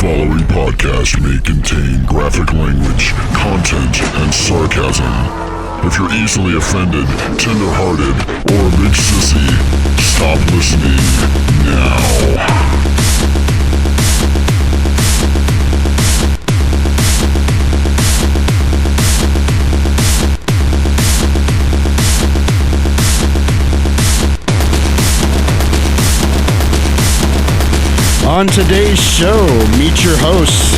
following podcast may contain graphic language, content, and sarcasm. If you're easily offended, tender-hearted, or a big sissy, stop listening now. On today's show, meet your hosts,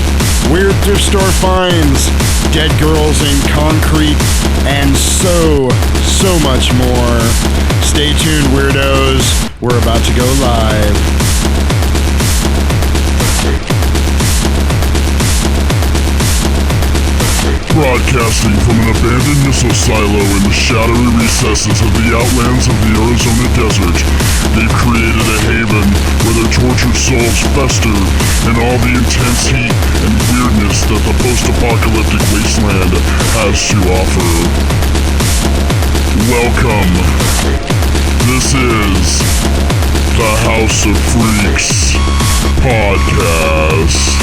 weird thrift store finds, dead girls in concrete, and so much more. Stay tuned, weirdos. We're about to go live. Broadcasting from an abandoned missile silo in the shadowy recesses of the outlands of the Arizona desert, they've created a haven where their tortured souls fester in all the intense heat and weirdness that the post-apocalyptic wasteland has to offer. Welcome. This is the House of Freaks podcast.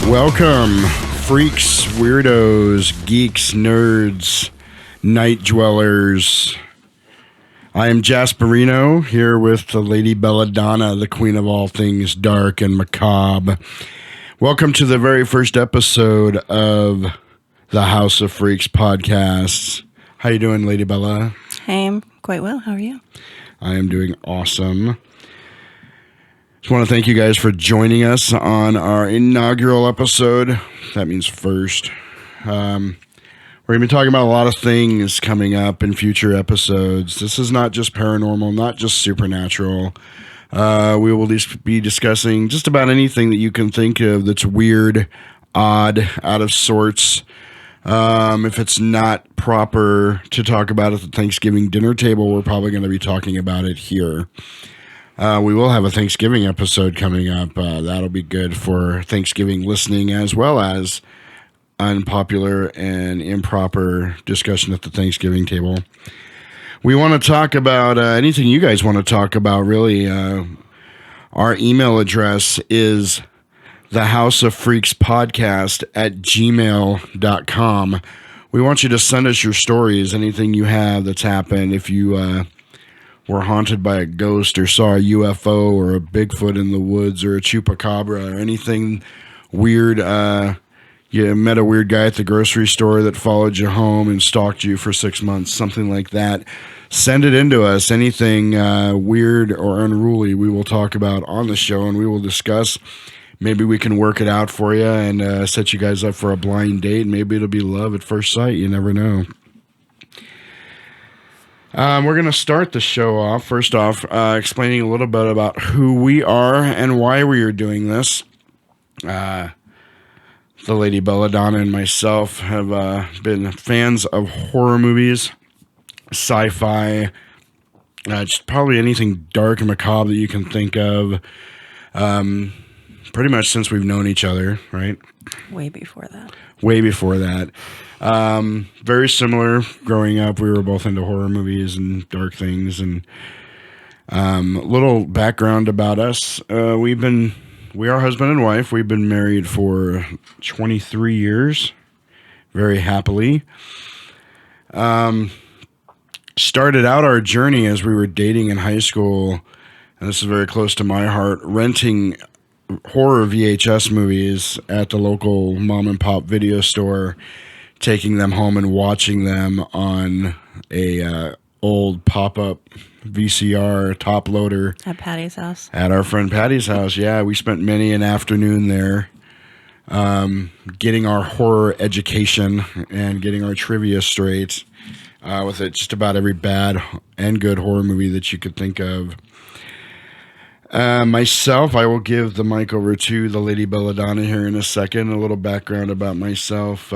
Welcome, freaks, weirdos, geeks, nerds, night dwellers. I am Jasperino, here with the Lady Belladonna, the queen of all things dark and macabre. Welcome to the very first episode of the House of Freaks podcast. How you doing, Lady Bella? Hey, I'm quite well. How are you? I am doing awesome. Just want to thank you guys for joining us on our inaugural episode. That means first. We're going to be talking about a lot of things coming up in future episodes. This is not just paranormal, not just supernatural. We will be discussing just about anything that you can think of that's weird, odd, out of sorts. If it's not proper to talk about at the Thanksgiving dinner table, we're probably going to be talking about it here. We will have a Thanksgiving episode coming up. That'll be good for Thanksgiving listening as well as unpopular and improper discussion at the Thanksgiving table. We want to talk about anything you guys want to talk about, really. Our email address is thehouseoffreakspodcast@gmail.com. We want you to send us your stories, anything you have that's happened. If you were haunted by a ghost or saw a UFO or a Bigfoot in the woods or a chupacabra or anything weird. You met a weird guy at the grocery store that followed you home and stalked you for 6 months, something like that. Send it in to us. Anything weird or unruly we will talk about on the show and we will discuss. Maybe we can work it out for you and set you guys up for a blind date. Maybe it'll be love at first sight. You never know. We're going to start the show off, first off, explaining a little bit about who we are and why we are doing this. The Lady Belladonna and myself have been fans of horror movies, sci-fi, just probably anything dark and macabre that you can think of, pretty much since we've known each other, right? Way before that. Very similar growing up. We were both into horror movies and dark things. And little background about us. We are husband and wife. We've been married for 23 years, very happily. Started out our journey as we were dating in high school, and this is very close to my heart, renting horror VHS movies at the local mom and pop video store, taking them home and watching them on a old pop-up VCR top loader At Patty's house. at our friend Patty's house. Yeah, we spent many an afternoon there getting our horror education and getting our trivia straight with just about every bad and good horror movie that you could think of. Myself, I will give the mic over to the Lady Belladonna here in a second. A little background about myself.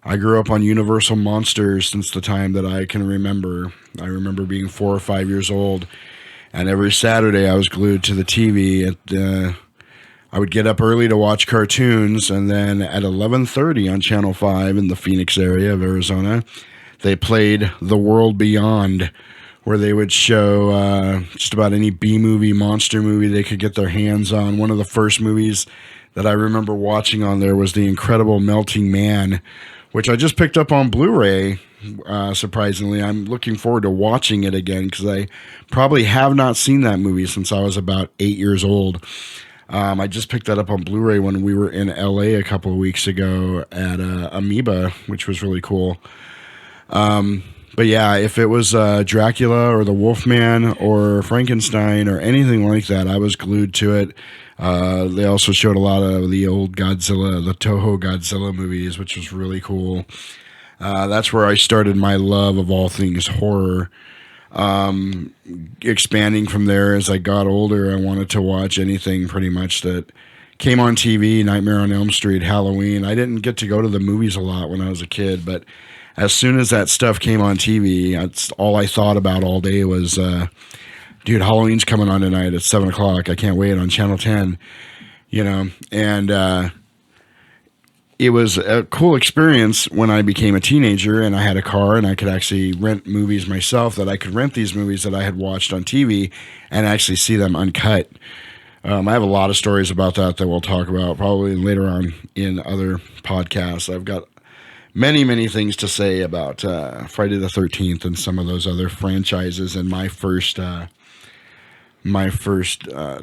I grew up on Universal Monsters since the time that I can remember. I remember being 4 or 5 years old, and every Saturday I was glued to the TV. I would get up early to watch cartoons, and then at 11:30 on Channel 5 in the Phoenix area of Arizona, they played The World Beyond, where they would show just about any B-movie, monster movie they could get their hands on. One of the first movies that I remember watching on there was The Incredible Melting Man, which I just picked up on Blu-ray, surprisingly. I'm looking forward to watching it again because I probably have not seen that movie since I was about 8 years old. I just picked that up on Blu-ray when we were in LA a couple of weeks ago at Amoeba, which was really cool. But yeah, if it was Dracula or the Wolfman or Frankenstein or anything like that, I was glued to it. They also showed a lot of the old Godzilla, the Toho Godzilla movies, which was really cool. That's where I started my love of all things horror. Expanding from there as I got older, I wanted to watch anything pretty much that came on TV, Nightmare on Elm Street, Halloween. I didn't get to go to the movies a lot when I was a kid, but as soon as that stuff came on TV, that's all I thought about all day was, dude, Halloween's coming on tonight at 7 o'clock. I can't wait on Channel 10, and it was a cool experience when I became a teenager and I had a car and I could actually rent movies myself, that I could rent these movies that I had watched on TV and actually see them uncut. I have a lot of stories about that we'll talk about probably later on in other podcasts. I've got many, many things to say about Friday the 13th and some of those other franchises and my first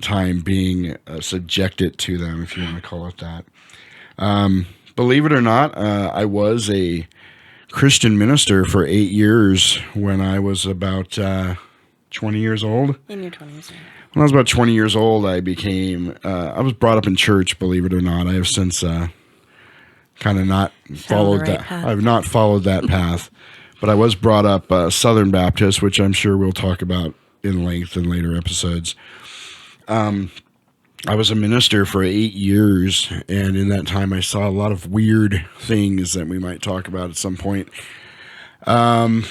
time being subjected to them, if you want to call it that. Believe it or not, I was a Christian minister for 8 years when I was about 20 years old. In your 20s. When I was about 20 years old, I was brought up in church, believe it or not. I have since kind of not followed that. Path. I've not followed that path, but I was brought up Southern Baptist, which I'm sure we'll talk about in length in later episodes. I was a minister for 8 years, and in that time I saw a lot of weird things that we might talk about at some point. Probably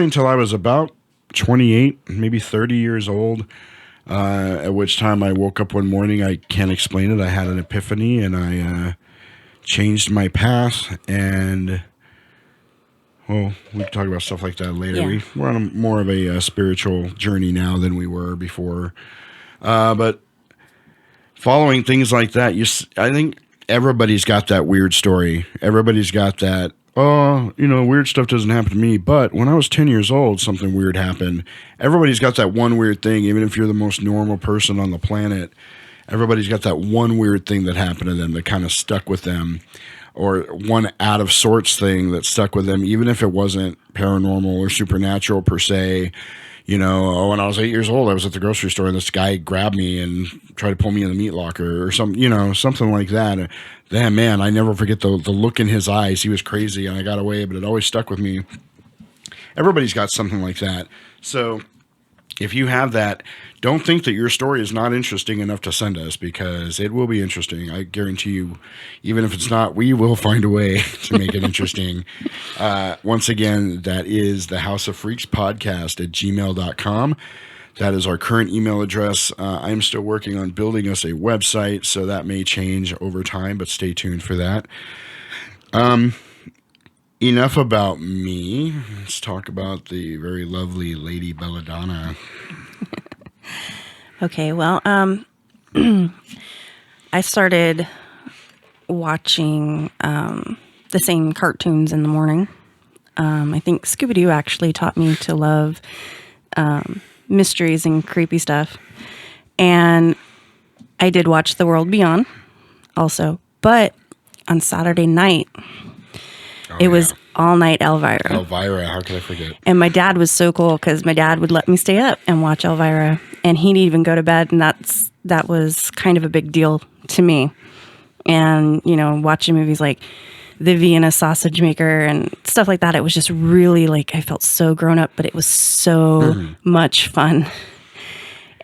until I was about 28, maybe 30 years old, at which time I woke up one morning. I can't explain it. I had an epiphany, and I changed my path, and, well, we can talk about stuff like that later. Yeah. We're on more of a spiritual journey now than we were before. But following things like that, I think everybody's got that weird story. Everybody's got that, weird stuff doesn't happen to me. But when I was 10 years old, something weird happened. Everybody's got that one weird thing, even if you're the most normal person on the planet. Everybody's got that one weird thing that happened to them that kind of stuck with them, or one out of sorts thing that stuck with them, even if it wasn't paranormal or supernatural per se. When I was 8 years old, I was at the grocery store and this guy grabbed me and tried to pull me in the meat locker or something like that. Damn, man, I never forget the look in his eyes. He was crazy and I got away, but it always stuck with me. Everybody's got something like that. So if you have that, don't think that your story is not interesting enough to send us, because it will be interesting. I guarantee you, even if it's not, we will find a way to make it interesting. Once again, that is the House of Freaks podcast at gmail.com. That is our current email address. I'm still working on building us a website, so that may change over time, but stay tuned for that. Enough about me. Let's talk about the very lovely Lady Belladonna. Okay, well, I started watching the same cartoons in the morning. I think Scooby-Doo actually taught me to love mysteries and creepy stuff. And I did watch The World Beyond also. But on Saturday night, it was all night Elvira. Elvira, how could I forget? And my dad was so cool because my dad would let me stay up and watch Elvira, and he'd even go to bed, and that was kind of a big deal to me. And watching movies like The Vienna Sausage Maker and stuff like that, it was just really I felt so grown up, but it was so much fun.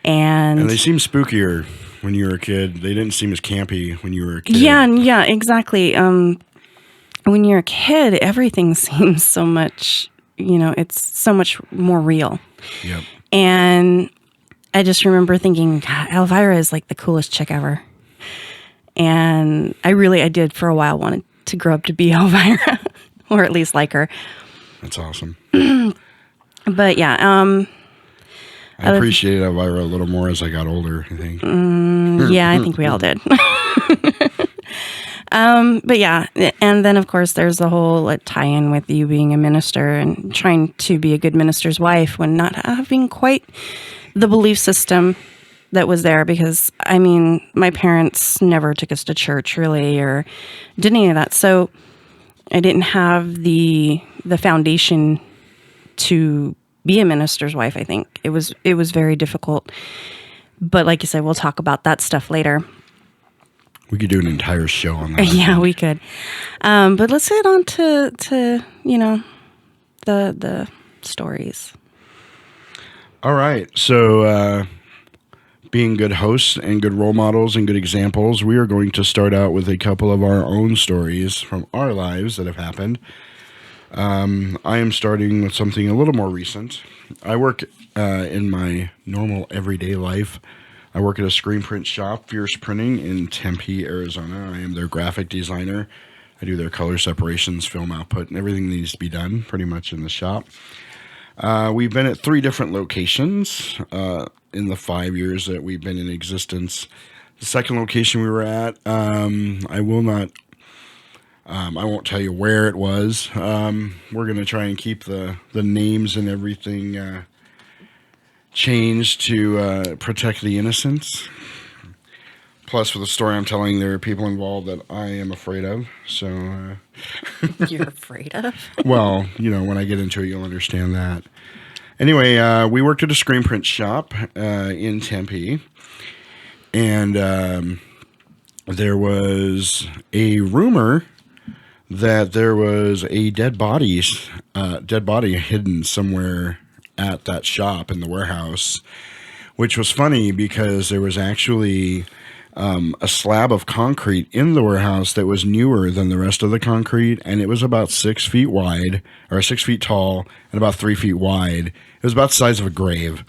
And they seem spookier when you were a kid. They didn't seem as campy when you were a kid. Yeah, exactly. when you're a kid, everything seems so much, it's so much more real. Yep. And I just remember thinking, God, Elvira is like the coolest chick ever. And I did for a while wanted to grow up to be Elvira, or at least like her. That's awesome. But yeah, I appreciated Elvira a little more as I got older, I think. yeah, I think we all did. But yeah, and then of course there's the whole tie-in with you being a minister and trying to be a good minister's wife when not having quite the belief system that was there, because I mean, my parents never took us to church really or did any of that. So I didn't have the foundation to be a minister's wife. I think it was very difficult. But like you said, we'll talk about that stuff later. We could do an entire show on that. Yeah, we could. But let's get on to the stories. All right. So, being good hosts and good role models and good examples, we are going to start out with a couple of our own stories from our lives that have happened. I am starting with something a little more recent. I work in my normal everyday life. I work at a screen print shop, Fierce Printing, in Tempe, Arizona. I am their graphic designer. I do their color separations, film output, and everything that needs to be done pretty much in the shop. We've been at 3 different locations in the 5 years that we've been in existence. The second location we were at, I won't tell you where it was. We're going to try and keep the names and everything changed to protect the innocents. Plus, with the story I'm telling, there are people involved that I am afraid of. So, You're afraid of? well, when I get into it, you'll understand that. Anyway, we worked at a screen print shop in Tempe, and there was a rumor that there was a dead body hidden somewhere at that shop in the warehouse, which was funny because there was actually a slab of concrete in the warehouse that was newer than the rest of the concrete, and it was about 6 feet wide, or 6 feet tall, and about 3 feet wide. It was about the size of a grave,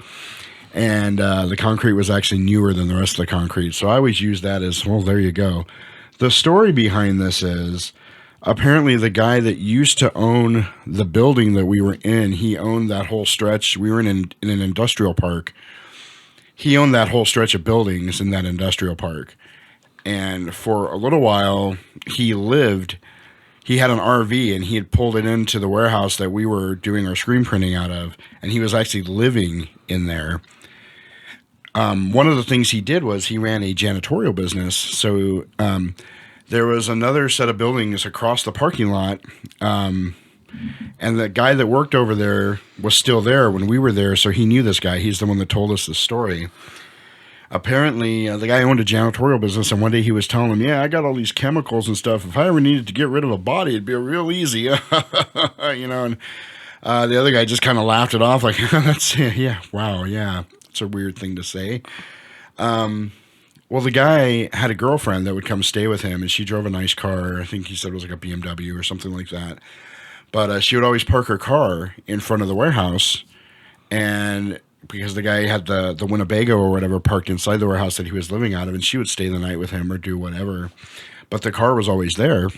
and the concrete was actually newer than the rest of the concrete, so I always use that as, well, there you go. The story behind this is, apparently the guy that used to own the building that we were in, he owned that whole stretch. We were in an industrial park. He owned that whole stretch of buildings in that industrial park. And for a little while, he had an RV, and he had pulled it into the warehouse that we were doing our screen printing out of. And he was actually living in there. One of the things he did was he ran a janitorial business. So there was another set of buildings across the parking lot. And the guy that worked over there was still there when we were there, so he knew this guy. He's the one that told us the story. Apparently, the guy owned a janitorial business, and one day he was telling him, yeah, I got all these chemicals and stuff. If I ever needed to get rid of a body, it'd be real easy. And the other guy just kind of laughed it off like, yeah, wow, yeah. It's a weird thing to say. Well, the guy had a girlfriend that would come stay with him, and she drove a nice car. I think he said it was like a BMW or something like that. But she would always park her car in front of the warehouse, and because the guy had the Winnebago or whatever parked inside the warehouse that he was living out of, and she would stay the night with him or do whatever. But the car was always there.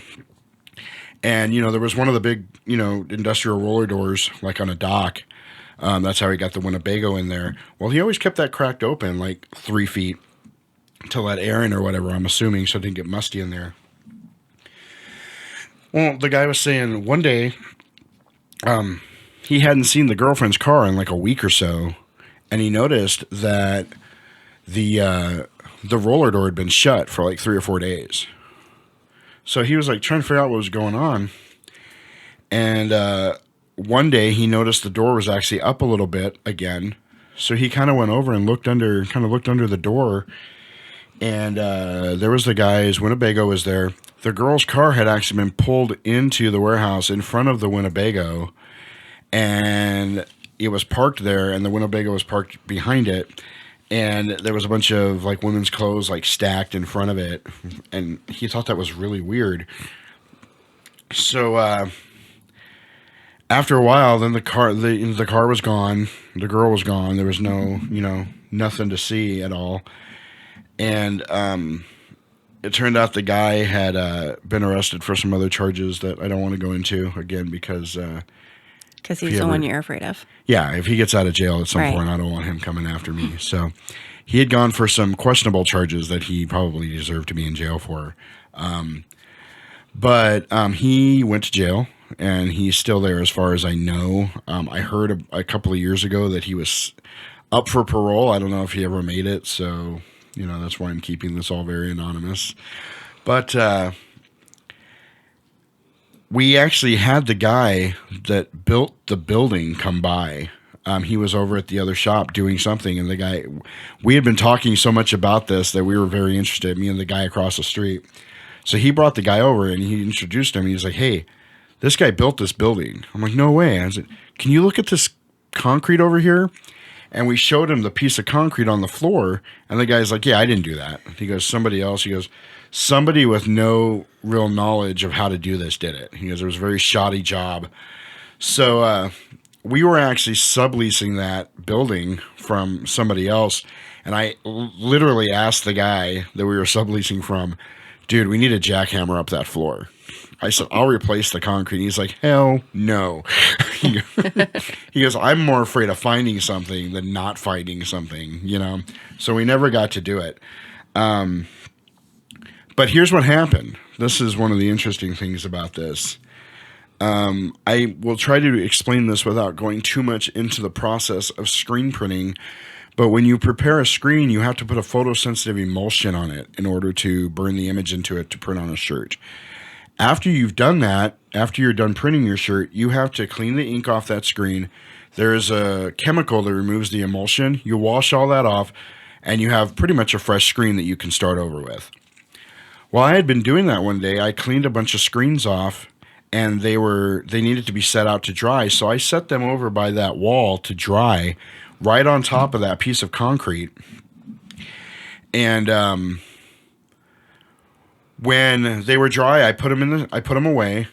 And, there was one of the big, industrial roller doors, like on a dock. That's how he got the Winnebago in there. Well, he always kept that cracked open, like 3 feet, to let air in or whatever, I'm assuming, so it didn't get musty in there. Well, the guy was saying one day he hadn't seen the girlfriend's car in like a week or so, and he noticed that the roller door had been shut for like 3 or 4 days. So he was like trying to figure out what was going on. And one day he noticed the door was actually up a little bit again. So he kind of went over and looked under the door. And there was the guy's Winnebago was there. The girl's car had actually been pulled into the warehouse in front of the Winnebago. And it was parked there, and the Winnebago was parked behind it. And there was a bunch of like women's clothes like stacked in front of it. And he thought that was really weird. So after a while, then the car was gone. The girl was gone. There was no, nothing to see at all. And it turned out the guy had been arrested for some other charges that I don't want to go into again because Because If he's you the ever- one you're afraid of. yeah, if he gets out of jail at some Right. point, I don't want him coming after me. So he had gone for some questionable charges that he probably deserved to be in jail for. But he went to jail, and he's still there as far as I know. I heard a couple of years ago that he was up for parole. I don't know if he ever made it, so that's why I'm keeping this all very anonymous. But we actually had the guy that built the building come by. He was over at the other shop doing something, and the guy, we had been talking so much about this that we were very interested, me and the guy across the street. So he brought the guy over and he introduced him. And he's like, "Hey, this guy built this building." I'm like, "No way." I said, "Can you look at this concrete over here?" And we showed him the piece of concrete on the floor. And the guy's like, "Yeah, I didn't do that." He goes, "Somebody else." He goes, "Somebody with no real knowledge of how to do this did it." He goes, "It was a very shoddy job." So we were actually subleasing that building from somebody else. And I literally asked the guy that we were subleasing from, "Dude, we need a jackhammer up that floor." I said, "I'll replace the concrete." He's like, "Hell no." He goes, "I'm more afraid of finding something than not finding something. So we never got to do it. But here's what happened. This is one of the interesting things about this. I will try to explain this without going too much into the process of screen printing. But when you prepare a screen, you have to put a photosensitive emulsion on it in order to burn the image into it to print on a shirt. After you've done that, after you're done printing your shirt, you have to clean the ink off that screen. There's a chemical that removes the emulsion. You wash all that off, and you have pretty much a fresh screen that you can start over with. Well, I had been doing that one day. I cleaned a bunch of screens off, and they needed to be set out to dry. So I set them over by that wall to dry, right on top of that piece of concrete. And when they were dry, I put them away,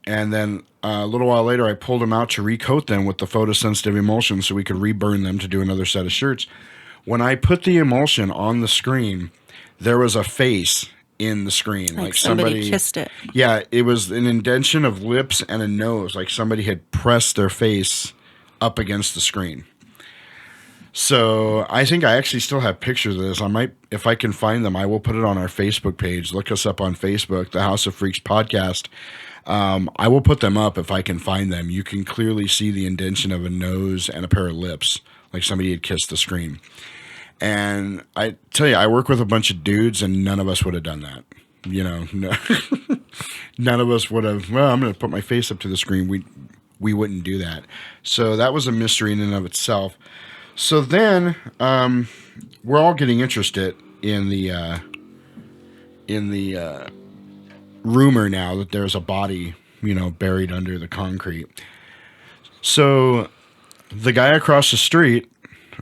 and then a little while later, I pulled them out to recoat them with the photosensitive emulsion so we could reburn them to do another set of shirts. When I put the emulsion on the screen, there was a face in the screen, Like somebody kissed it. Yeah, it was an indentation of lips and a nose, like somebody had pressed their face up against the screen. So I think I actually still have pictures of this. I might, if I can find them, I will put it on our Facebook page. Look us up on Facebook, the House of Freaks podcast. I will put them up if I can find them. You can clearly see the indentation of a nose and a pair of lips, like somebody had kissed the screen. And I tell you, I work with a bunch of dudes, and none of us would have done that. No, none of us would have. Well, I'm going to put my face up to the screen. We wouldn't do that. So that was a mystery in and of itself. So then we're all getting interested in the rumor now that there's a body, buried under the concrete. So the guy across the street,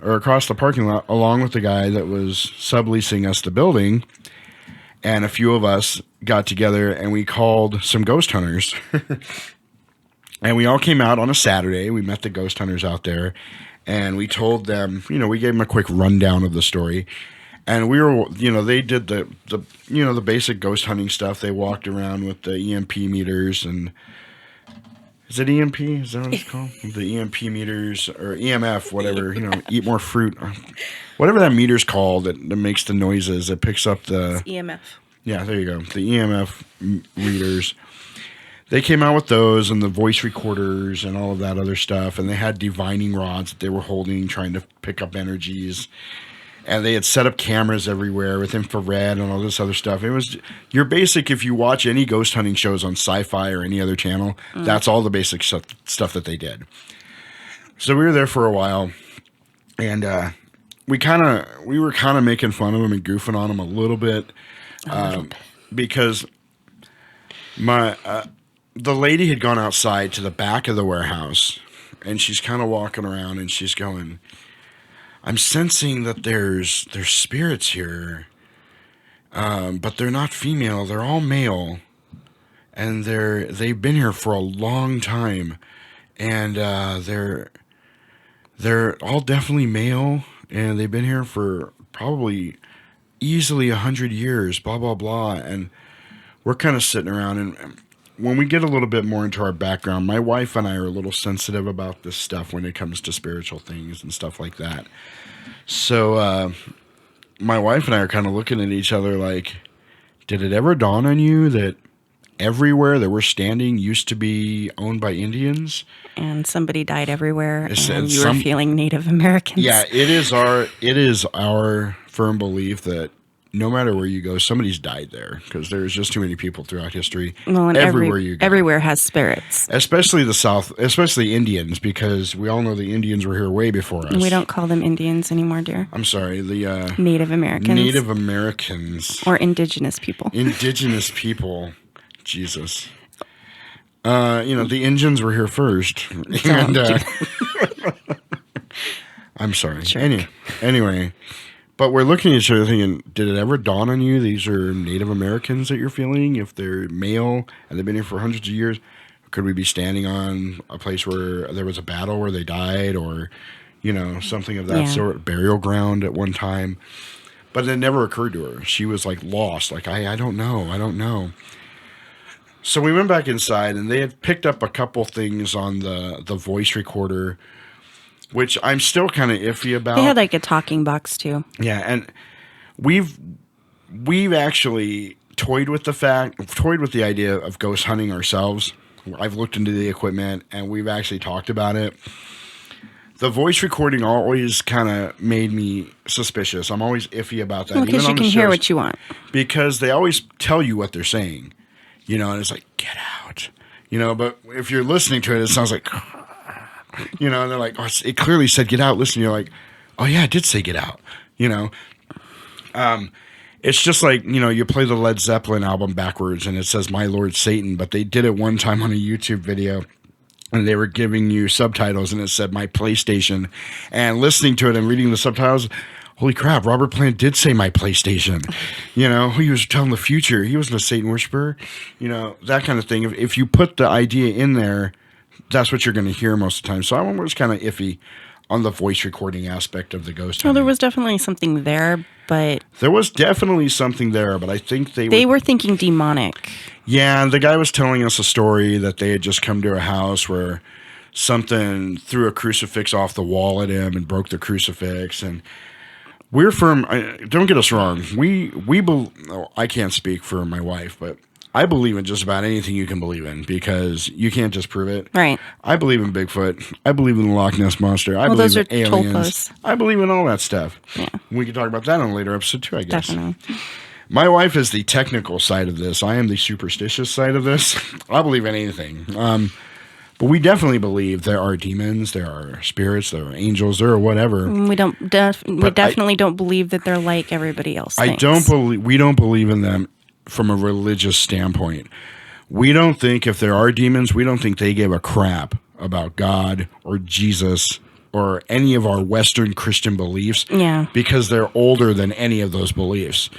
or across the parking lot, along with the guy that was subleasing us the building, and a few of us got together and we called some ghost hunters. And we all came out on a Saturday. We met the ghost hunters out there, and we told them, we gave them a quick rundown of the story. And we were, they did the basic ghost hunting stuff. They walked around with the EMP meters, and is it EMP? Is that what it's called? The EMP meters, or EMF, whatever, eat more fruit. Whatever that meter's called that makes the noises. It picks up the... EMF. Yeah, there you go. The EMF readers. They came out with those and the voice recorders and all of that other stuff. And they had divining rods that they were holding, trying to pick up energies. And they had set up cameras everywhere with infrared and all this other stuff. It was your basic, if you watch any ghost hunting shows on Sci-Fi or any other channel, that's all the basic stuff that they did. So we were there for a while. And we were kind of making fun of them and goofing on them a little bit. Because the lady had gone outside to the back of the warehouse, and she's kind of walking around, and she's going, "I'm sensing that there's spirits here, but they're not female. They're all male, and they've been here for a long time, and they're all definitely male, and they've been here for probably easily 100 years, blah blah blah. And we're kind of sitting around, and when we get a little bit more into our background, my wife and I are a little sensitive about this stuff when it comes to spiritual things and stuff like that. So my wife and I are kind of looking at each other like, did it ever dawn on you that everywhere that we're standing used to be owned by Indians? And somebody died everywhere, It's- and it's you were feeling Native Americans. Yeah, it is our firm belief that no matter where you go, somebody's died there, because there's just too many people throughout history. Well, and everywhere you go. everywhere has spirits. Especially the South, especially Indians, because we all know the Indians were here way before us. We don't call them Indians anymore, dear. I'm sorry, the Native Americans. Native Americans. Or indigenous people. Indigenous people. Jesus. The Indians were here first. And, I'm sorry. Anyway, but we're looking at each other thinking, did it ever dawn on you these are Native Americans that you're feeling? If they're male and they've been here for hundreds of years, could we be standing on a place where there was a battle where they died, or, something of that sort, burial ground at one time? But it never occurred to her. She was like lost. Like, I don't know. So we went back inside, and they had picked up a couple things on the voice recorder, which I'm still kind of iffy about. They had like a talking box too. Yeah, and we've actually toyed with the idea of ghost hunting ourselves. I've looked into the equipment, and we've actually talked about it. The voice recording always kind of made me suspicious. I'm always iffy about that. Because you can hear what you want. Because they always tell you what they're saying, and it's like, get out, but if you're listening to it, it sounds like, and they're like, oh, it clearly said get out. Listen, you're like, oh yeah, it did say get out, It's just like, you play the Led Zeppelin album backwards and it says My Lord Satan, but they did it one time on a YouTube video and they were giving you subtitles and it said My PlayStation, and listening to it and reading the subtitles, holy crap, Robert Plant did say My PlayStation. He was telling the future. He wasn't a Satan worshiper, that kind of thing. If you put the idea in there, that's what you're going to hear most of the time. So I was kind of iffy on the voice recording aspect of the ghost hunting. Well, there was definitely something there, but... There was definitely something there, but I think they were thinking demonic. Yeah, the guy was telling us a story that they had just come to a house where something threw a crucifix off the wall at him and broke the crucifix. And we're firm. Don't get us wrong. I can't speak for my wife, but I believe in just about anything you can believe in, because you can't just prove it. Right. I believe in Bigfoot. I believe in the Loch Ness Monster. I believe those in are aliens. tulpas. I believe in all that stuff. Yeah. We can talk about that on a later episode too, I guess. Definitely. My wife is the technical side of this. I am the superstitious side of this. I believe in anything. But we definitely believe there are demons, there are spirits, there are angels, there are whatever. We definitely don't believe that they're like everybody else thinks. We don't believe in them from a religious standpoint. We don't think if there are demons, we don't think they give a crap about God or Jesus or any of our Western Christian beliefs. Yeah. Because they're older than any of those beliefs.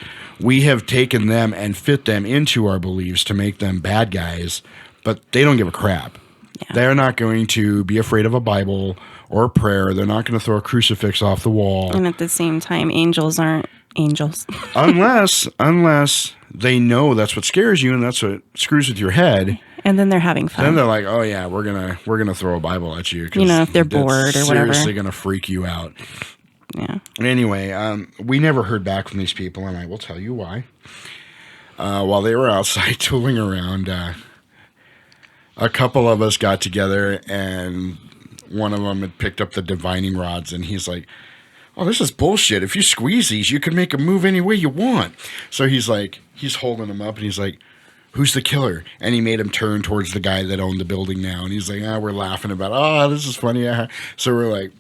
We have taken them and fit them into our beliefs to make them bad guys, but they don't give a crap. Yeah. They're not going to be afraid of a Bible or a prayer. They're not going to throw a crucifix off the wall. And at the same time, angels aren't angels. unless they know that's what scares you and that's what screws with your head. And then they're having fun. Then they're like, oh yeah, we're gonna throw a Bible at you. If they're bored or whatever. Seriously gonna freak you out. Yeah. Anyway, we never heard back from these people, and I will tell you why. While they were outside tooling around, a couple of us got together, and one of them had picked up the divining rods, and he's like, oh, this is bullshit. If you squeeze these, you can make them move any way you want. So he's holding them up, and he's like, who's the killer? And he made him turn towards the guy that owned the building now. And he's like, we're laughing about, this is funny. So we're like,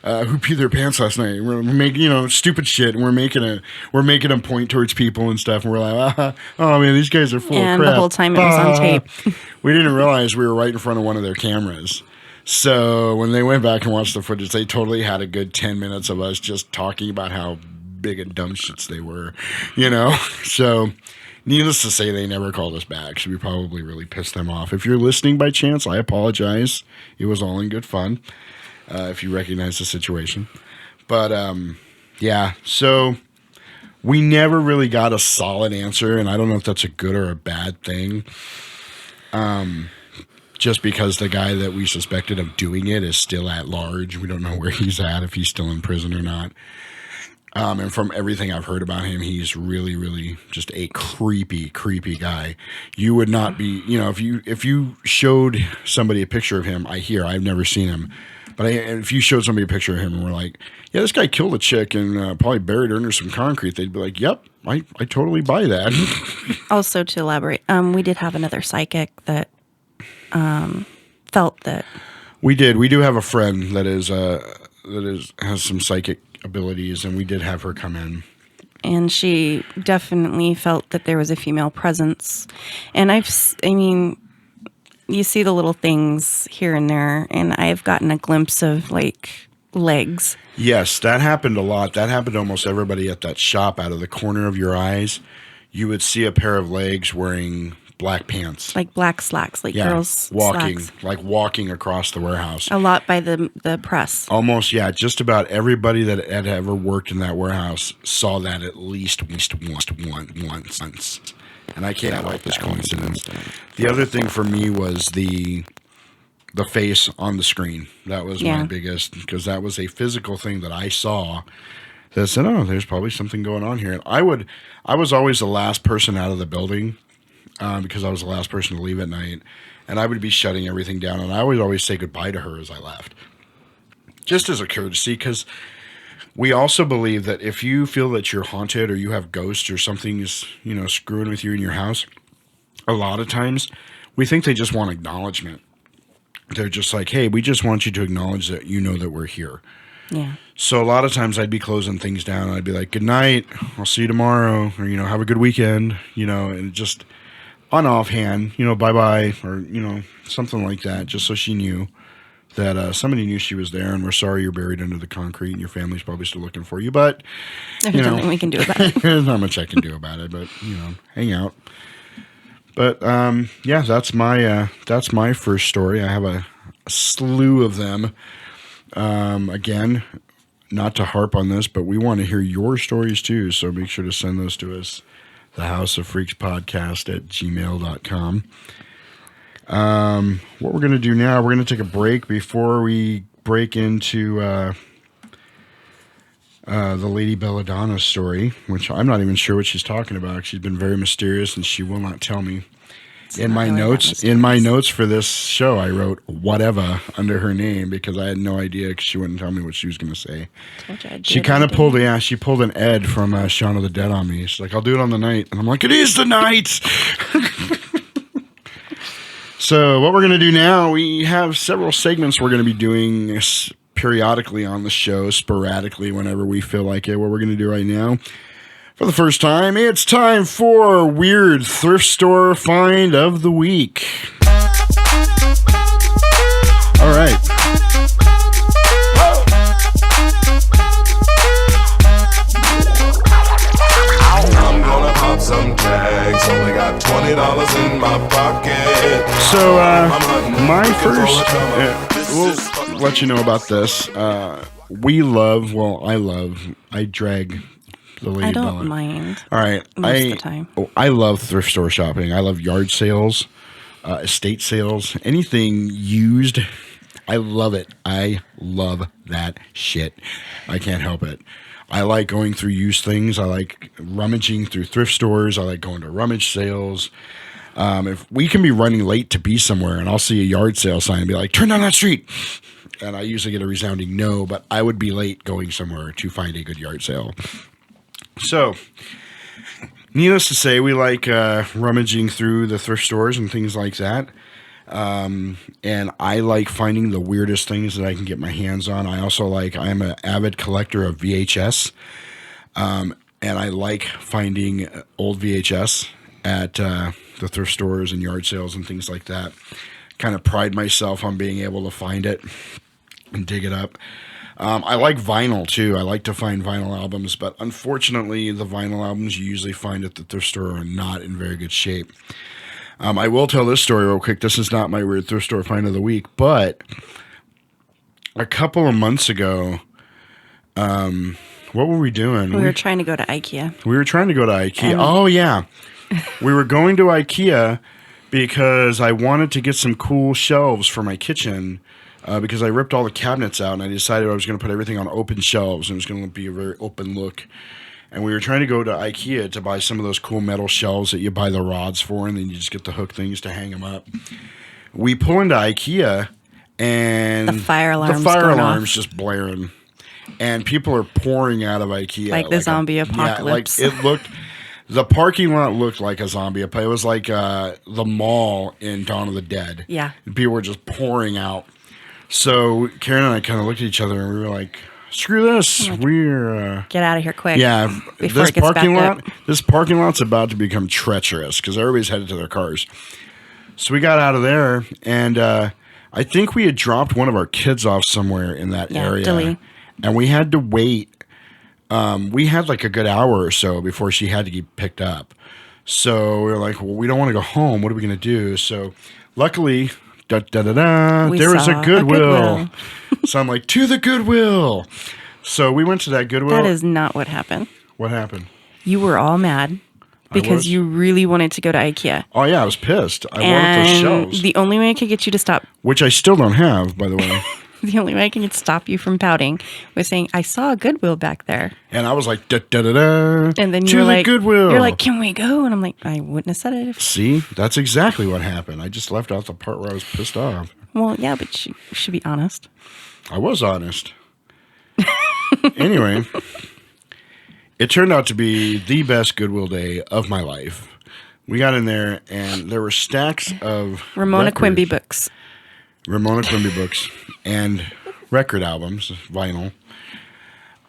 who peed their pants last night? We're making, stupid shit. And we're making them point towards people and stuff. And we're like, oh man, these guys are full of crap. And the whole time it was on tape. We didn't realize we were right in front of one of their cameras. So when they went back and watched the footage, they totally had a good 10 minutes of us just talking about how big and dumb shits they were, So Needless to say, they never called us back, so we probably really pissed them off. If you're listening by chance, I apologize. It was all in good fun, if you recognize the situation. But, yeah, so we never really got a solid answer, and I don't know if that's a good or a bad thing. Just because the guy that we suspected of doing it is still at large. We don't know where he's at, if he's still in prison or not. And from everything I've heard about him, he's really, really just a creepy, creepy guy. You would not be, if you showed somebody a picture of him, I've never seen him, but if you showed somebody a picture of him and were like, yeah, this guy killed a chick and probably buried her under some concrete, they'd be like, yep, I totally buy that. Also, to elaborate, we did have another psychic that felt that. We did. We do have a friend that has some psychic abilities, and we did have her come in. And she definitely felt that there was a female presence. And you see the little things here and there, and I've gotten a glimpse of like legs. Yes, that happened a lot. That happened to almost everybody at that shop. Out of the corner of your eyes, you would see a pair of legs wearing black pants. Like black slacks, like girls' walking, slacks. like walking across the warehouse. A lot by the press. Almost, yeah. Just about everybody that had ever worked in that warehouse saw that at least once. And I can't like this coincidence. The other thing for me was the face on the screen. That was my biggest, because that was a physical thing that I saw that said, oh, there's probably something going on here. And I was always the last person out of the building. Because I was the last person to leave at night, and I would be shutting everything down, and I would always say goodbye to her as I left, just as a courtesy, because we also believe that if you feel that you're haunted or you have ghosts or something is, screwing with you in your house, a lot of times we think they just want acknowledgement. They're just like, hey, we just want you to acknowledge that you know that we're here. Yeah. So a lot of times I'd be closing things down, and I'd be like, good night, I'll see you tomorrow, or, have a good weekend, and just on offhand, bye-bye, or, something like that, just so she knew that somebody knew she was there, and we're sorry you're buried under the concrete, and your family's probably still looking for you, but, There's nothing we can do about it. There's not much I can do about it, but, hang out. But, yeah, that's my first story. I have a slew of them. Again, not to harp on this, but we want to hear your stories, too, so make sure to send those to us. The House of Freaks podcast at gmail.com. What we're going to do now, we're going to take a break before we break into the Lady Belladonna story, which I'm not even sure what she's talking about. She's been very mysterious, and she will not tell me. In my notes for this show, I wrote whatever under her name because I had no idea, because she wouldn't tell me what she was going to say. She kind of pulled an Ed from Shaun of the Dead on me. She's like, I'll do it on the night. And I'm like, it is the night. So what we're going to do now, we have several segments we're going to be doing periodically on the show, sporadically whenever we feel like it. What we're going to do right now, for the first time, it's time for Weird Thrift Store Find of the Week. All right. I'm gonna pop some tags, only got $20 in my pocket. So, my first, we'll let you know about this. I drag the Lady I don't Bella. mind. All right. Most of the time. I love thrift store shopping. I love yard sales, estate sales, anything used. I love it. I love that shit. I can't help it. I like going through used things. I like rummaging through thrift stores. I like going to rummage sales. If we can be running late to be somewhere and I'll see a yard sale sign and be like, turn down that street. And I usually get a resounding no, but I would be late going somewhere to find a good yard sale. So, needless to say, we like rummaging through the thrift stores and things like that. And I like finding the weirdest things that I can get my hands on. I'm an avid collector of VHS. And I like finding old VHS at the thrift stores and yard sales and things like that. Kind of pride myself on being able to find it and dig it up. I like vinyl too. I like to find vinyl albums, but unfortunately, the vinyl albums you usually find at the thrift store are not in very good shape. I will tell this story real quick. This is not my weird thrift store find of the week, but a couple of months ago, what were we doing? We were trying to go to IKEA. We were trying to go to IKEA. And- oh, yeah. We were going to IKEA because I wanted to get some cool shelves for my kitchen because I ripped all the cabinets out and I decided I was going to put everything on open shelves and it was going to be a very open look. And we were trying to go to IKEA to buy some of those cool metal shelves that you buy the rods for and then you just get the hook things to hang them up. We pull into IKEA and The fire alarm's just blaring. And people are pouring out of IKEA. Like the zombie apocalypse. Yeah, like it looked... The parking lot looked like a zombie. It was like the mall in Dawn of the Dead. Yeah. People were just pouring out. So Karen and I kind of looked at each other and we were like, screw this. We're... Get out of here quick. yeah. Before This it gets parking backed lot, this parking lot's about to become treacherous because everybody's headed to their cars. So we got out of there and I think we had dropped one of our kids off somewhere in that area. Dilly. And we had to wait. We had like a good hour or so before she had to get picked up. So we were like, well, we don't want to go home. What are we going to do? So luckily, there was a saw a Goodwill. So I'm like, to the Goodwill. So we went to that Goodwill. That is not what happened. What happened? You were all mad because was? you really wanted to go to IKEA. Oh, yeah, I was pissed. I wanted those And shelves, the only way I could get you to stop, which I still don't have, by the way. the only way I could stop you from pouting was saying, I saw a Goodwill back there. And I was like, da-da-da-da, And then to you were the like, Goodwill. you're like, can we go? And I'm like, I wouldn't have said it. See, that's exactly what happened. I just left out the part where I was pissed off. Well, yeah, but you should be honest. I was honest. Anyway, it turned out to be the best Goodwill day of my life. We got in there, and there were stacks of Ramona records. Quimby books. Ramona Quimby books and record albums, vinyl.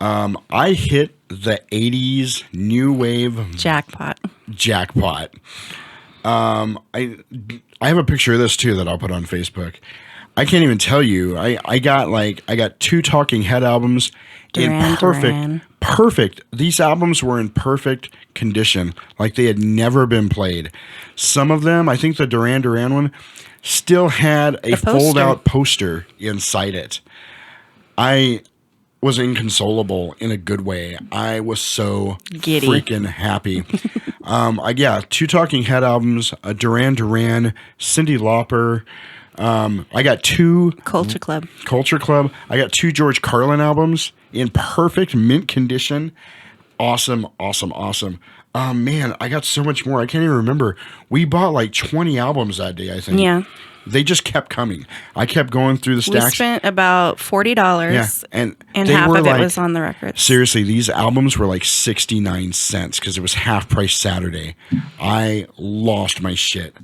I hit the 80s new wave Jackpot. jackpot. I have a picture of this too that I'll put on Facebook. I can't even tell you. I got 2 Talking Head albums in perfect. These albums were in perfect condition, like they had never been played. Some of them, I think the Duran Duran one, still had a fold-out poster inside it. I was inconsolable in a good way. I was so Giddy. freaking happy. 2 Talking Head albums, a Duran Duran, Cyndi Lauper. I got 2 Culture Club. I got 2 George Carlin albums in perfect mint condition. Awesome. Man, I got so much more. I can't even remember. We bought like 20 albums that day, I think. Yeah. They just kept coming. I kept going through the We stacks. spent about $40. Yeah, and and they half were of it like- was on the records. Seriously, these albums were like 69 cents because it was half price Saturday. I lost my shit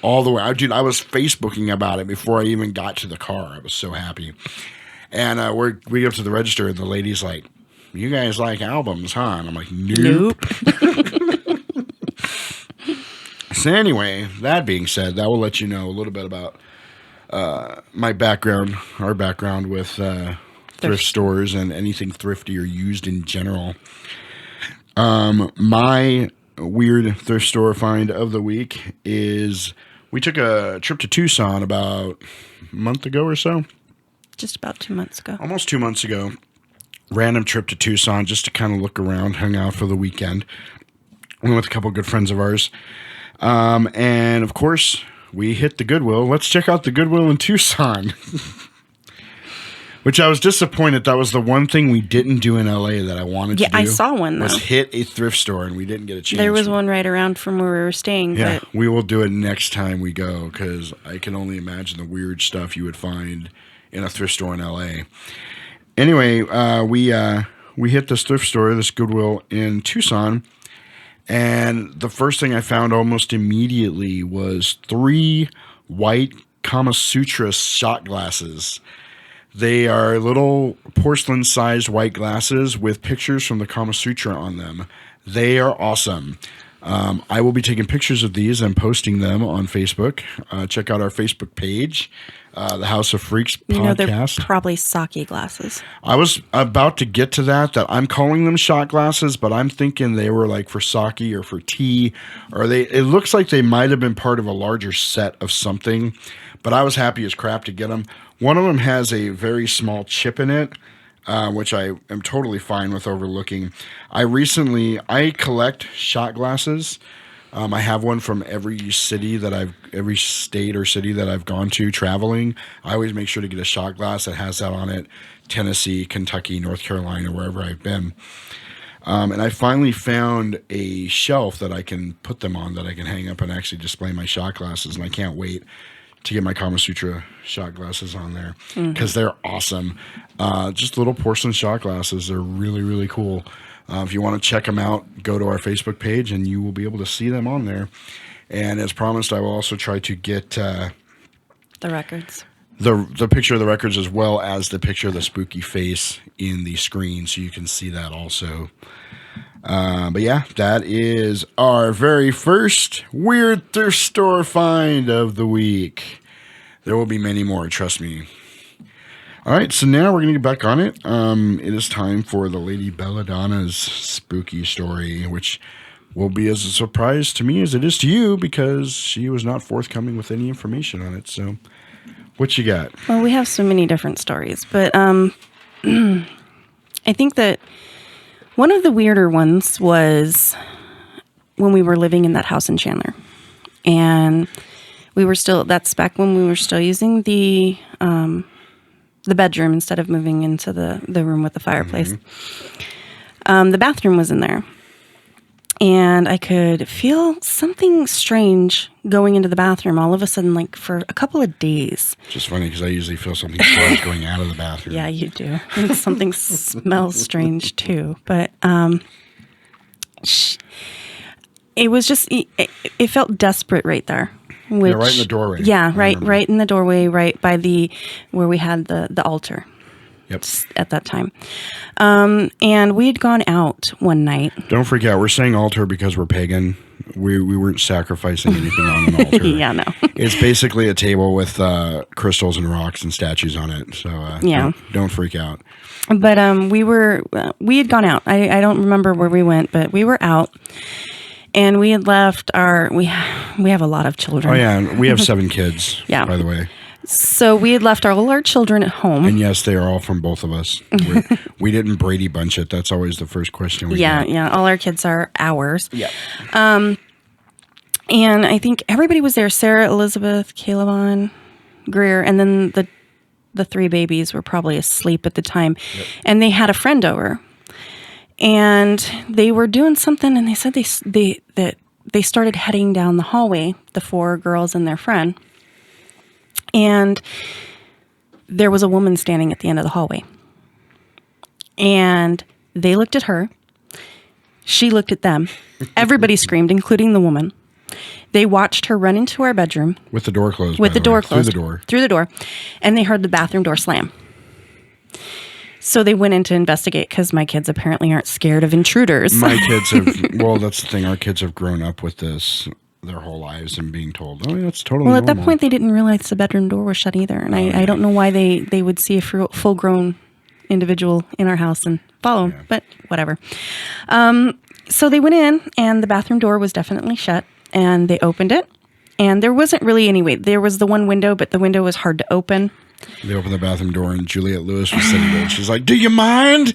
all the way. I was Facebooking about it before I even got to the car. I was so happy. And we get up to the register and the lady's like, you guys like albums, huh? And I'm like, nope. So anyway, that being said, that will let you know a little bit about my background, our background with thrift stores and anything thrifty or used in general. My weird thrift store find of the week is we took a trip to Tucson about a month ago or so. Just about 2 months ago. Almost 2 months ago. Random trip to Tucson just to kind of look around, hang out for the weekend. Went with a couple of good friends of ours. And of course, we hit the Goodwill. Let's check out the Goodwill in Tucson. Which I was disappointed. That was the one thing we didn't do in LA that I wanted to do. Yeah, I saw one, though. Was hit a thrift store, and we didn't get a chance. There was one right around from where we were staying. Yeah, But we will do it next time we go because I can only imagine the weird stuff you would find in a thrift store in LA. Anyway, we hit this thrift store, this Goodwill in Tucson, and the first thing I found almost immediately was 3 white Kama Sutra shot glasses. They are little porcelain-sized white glasses with pictures from the Kama Sutra on them. They are awesome. I will be taking pictures of these and posting them on Facebook. Check out our Facebook page, the House of Freaks They're podcast. probably sake glasses. I was about to get to that I'm calling them shot glasses, but I'm thinking they were like for sake or for tea, or it looks like they might have been part of a larger set of something, but I was happy as crap to get them. One of them has a very small chip in it, which I am totally fine with overlooking. I collect shot glasses. I have one from every state or city that I've gone to traveling. I always make sure to get a shot glass that has that on it. Tennessee, Kentucky, North Carolina, wherever I've been. And I finally found a shelf that I can put them on, that I can hang up and actually display my shot glasses. And I can't wait to get my Kama Sutra shot glasses on there because they're awesome. Just little porcelain shot glasses. They're really, really cool. If you want to check them out, go to our Facebook page and you will be able to see them on there. And as promised, I will also try to get The records. the picture of the records as well as the picture of the spooky face in the screen so you can see that also. But yeah, that is our very first weird thrift store find of the week. There will be many more, trust me. All right, so now we're going to get back on it. It is time for the Lady Belladonna's spooky story, which will be as a surprise to me as it is to you because she was not forthcoming with any information on it. So what you got? Well, we have so many different stories, but I think that one of the weirder ones was when we were living in that house in Chandler. And that's back when we were still using the bedroom instead of moving into the room with the fireplace. The bathroom was in there. And I could feel something strange going into the bathroom all of a sudden, like for a couple of days. Just funny because I usually feel something strange going out of the bathroom. Yeah, you do. And something smells strange too. But it was just, it felt desperate right there. Which, right in the doorway. Yeah, right in the doorway, right by where we had the altar. Yep. At that time. And we had gone out one night. Don't freak out. We're saying altar because we're pagan. We weren't sacrificing anything on an altar. Yeah, no. It's basically a table with crystals and rocks and statues on it. So yeah. Don't freak out. But we had gone out. I don't remember where we went, but we were out. And we had left we have a lot of children. Oh, yeah. We have 7 kids, Yeah. by the way. So we had left all our children at home. And yes, they are all from both of us. We didn't Brady Bunch it. That's always the first question we get. Yeah. All our kids are ours. Yeah. And I think everybody was there. Sarah, Elizabeth, Calebon, Greer, and then the 3 babies were probably asleep at the time. Yep. And they had a friend over. And they were doing something, and they said they started heading down the hallway, the 4 girls and their friend. And there was a woman standing at the end of the hallway. And they looked at her. She looked at them. Everybody screamed, including the woman. They watched her run into our bedroom. With the door closed. With the door closed. Through the door. And they heard the bathroom door slam. So they went in to investigate because my kids apparently aren't scared of intruders. My kids have, well, that's the thing. Our kids have grown up with this their whole lives and being told, oh, that's totally Well, at normal. that point, they didn't realize the bedroom door was shut either. And I don't know why they would see a full-grown individual in our house and follow him, but whatever. So they went in, and the bathroom door was definitely shut, and they opened it. And there wasn't really any way. There was the one window, but the window was hard to open. They opened the bathroom door, and Juliette Lewis was sitting there. She's like, do you mind?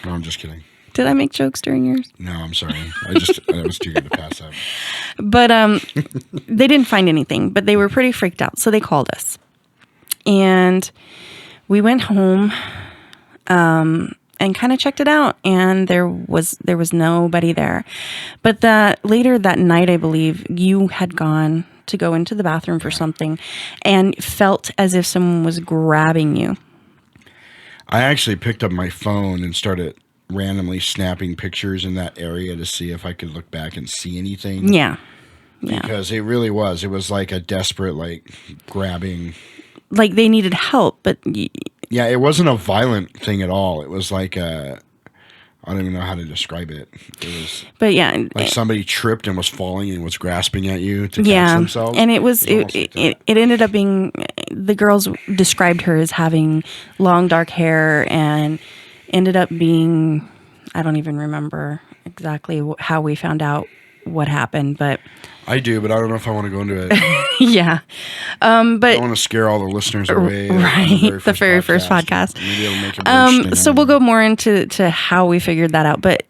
No, I'm just kidding. Did I make jokes during yours? No, I'm sorry. That was too good to pass up. But they didn't find anything, but they were pretty freaked out. So they called us. And we went home and kind of checked it out. And there was nobody there. But later that night, I believe, you had gone to go into the bathroom for something and felt as if someone was grabbing you. I actually picked up my phone and started randomly snapping pictures in that area to see if I could look back and see anything. Yeah. Because it really was. It was like a desperate, like, grabbing. Like they needed help, but... Yeah, it wasn't a violent thing at all. It was like I I don't even know how to describe it. It was But yeah, like somebody tripped and was falling and was grasping at you to catch yeah, themselves. and it was almost like it that. ended up being, the girls described her as having long dark hair, and ended up being, I don't even remember exactly how we found out what happened, but I do, but I don't know if I want to go into it. yeah, I but don't want to scare all the listeners away. on right, the very first podcast. Maybe it'll make it more interesting. So we'll go more into how we figured that out, but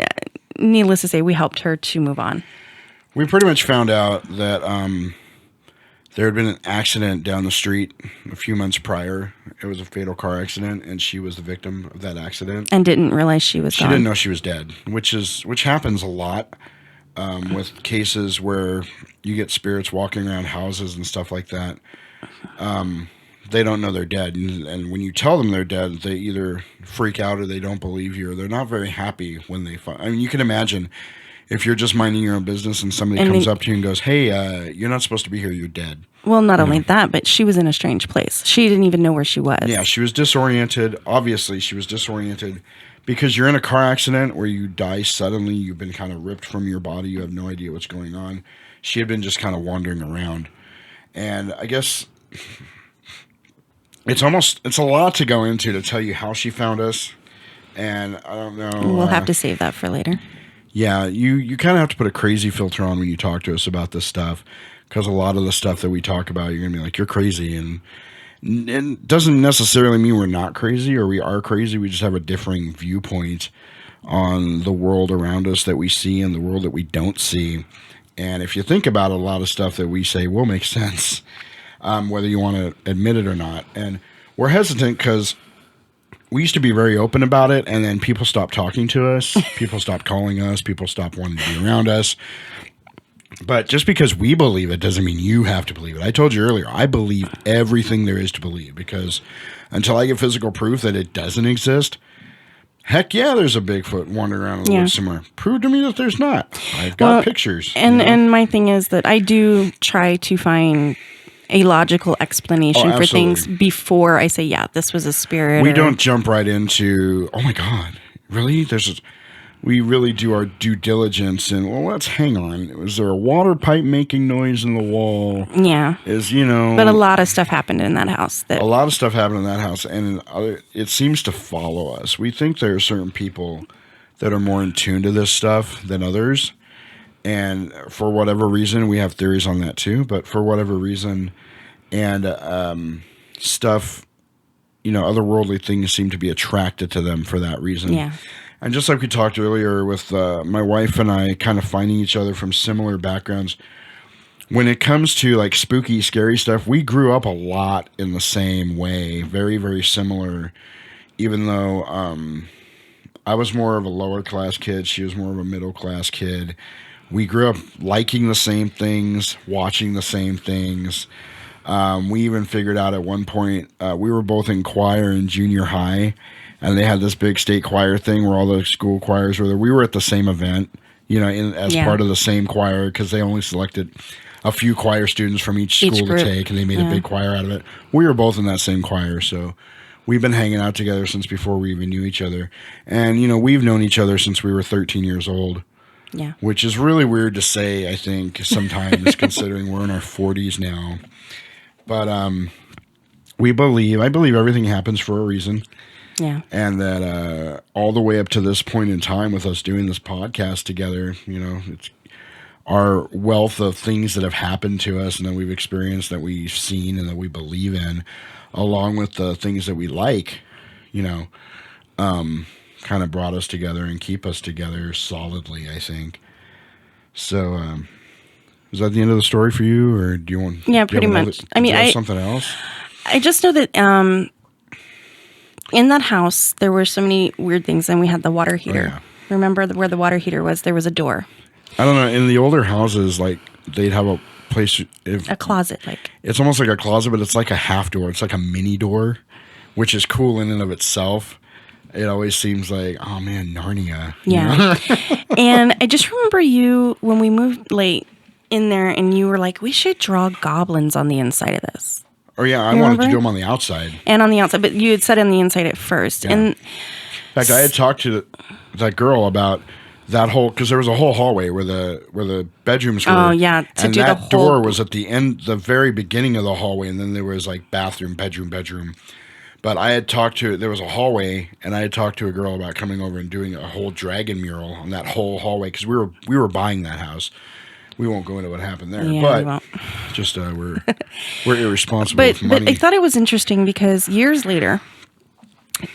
needless to say, we helped her to move on. We pretty much found out that there had been an accident down the street a few months prior. It was a fatal car accident, and she was the victim of that accident. And didn't realize she was She gone. didn't know she was dead, which happens a lot with cases where you get spirits walking around houses and stuff like that. They don't know they're dead, and when you tell them they're dead, they either freak out or they don't believe you, or they're not very happy when they find. I mean, you can imagine if you're just minding your own business and somebody And comes they- up to you and goes, "Hey, you're not supposed to be here. You're dead." Well, not only that, but she was in a strange place. She didn't even know where she was. Yeah, she was disoriented. Obviously, she was disoriented because you're in a car accident where you die suddenly. You've been kind of ripped from your body. You have no idea what's going on. She had been just kind of wandering around. And I guess it's a lot to go into to tell you how she found us. And I don't know. We'll have to save that for later. Yeah, you kind of have to put a crazy filter on when you talk to us about this stuff, because a lot of the stuff that we talk about, you're going to be like, you're crazy. And it doesn't necessarily mean we're not crazy or we are crazy. We just have a differing viewpoint on the world around us that we see and the world that we don't see. And if you think about it, a lot of stuff that we say will make sense, whether you want to admit it or not. And we're hesitant because we used to be very open about it, and then people stopped talking to us. People stopped calling us. People stopped wanting to be around us. But just because we believe it doesn't mean you have to believe it. I told you earlier, I believe everything there is to believe, because until I get physical proof that it doesn't exist, heck yeah, there's a Bigfoot wandering around in the woods somewhere. Prove to me that there's not. I've got pictures. And my thing is that I do try to find a logical explanation for things before I say, yeah, this was a spirit. We don't jump right into, oh my God, really? We really do our due diligence and, well, let's hang on. Was there a water pipe making noise in the wall? Yeah. But a lot of stuff happened in that house. A lot of stuff happened in that house, and it seems to follow us. We think there are certain people that are more in tune to this stuff than others. And for whatever reason, we have theories on that too, but for whatever reason, and stuff, otherworldly things seem to be attracted to them for that reason. Yeah. And just like we talked earlier with my wife and I kind of finding each other from similar backgrounds, when it comes to like spooky, scary stuff, we grew up a lot in the same way, very, very similar, even though I was more of a lower class kid. She was more of a middle class kid. We grew up liking the same things, watching the same things. We even figured out at one point, we were both in choir in junior high, and they had this big state choir thing where all the school choirs were there. We were at the same event, as part of the same choir, because they only selected a few choir students from each school to take, and they made a big choir out of it. We were both in that same choir, so we've been hanging out together since before we even knew each other. And, we've known each other since we were 13 years old. Yeah. Which is really weird to say, I think, sometimes, considering we're in our 40s now. But I believe everything happens for a reason. Yeah. And that all the way up to this point in time with us doing this podcast together, it's our wealth of things that have happened to us and that we've experienced, that we've seen and that we believe in, along with the things that we like, kind of brought us together and keep us together solidly, I think. So, is that the end of the story for you, or do you want? Yeah, pretty much. Something else. I just know that in that house there were so many weird things, and we had the water heater. Oh, yeah. Remember where the water heater was? There was a door, I don't know. In the older houses, like they'd have a place, a closet, like it's almost like a closet, but it's like a half door. It's like a mini door, which is cool in and of itself. It always seems like, oh man, Narnia. Yeah. And I just remember you, when we moved late in there, and you were like, we should draw goblins on the inside of this. Oh yeah, I wanted to do them on the outside. And on the outside, but you had said on the inside at first. Yeah. And fact, I had talked to that girl about that whole, because there was a whole hallway where the bedrooms were. Oh, yeah, to and do the that whole- door was at the end, the very beginning of the hallway, and then there was like bathroom, bedroom. But I had talked to, there was a hallway, and I had talked to a girl about coming over and doing a whole dragon mural on that whole hallway, because we were buying that house. We won't go into what happened there, Yeah, we but won't. just we're irresponsible But with money. I thought it was interesting because years later,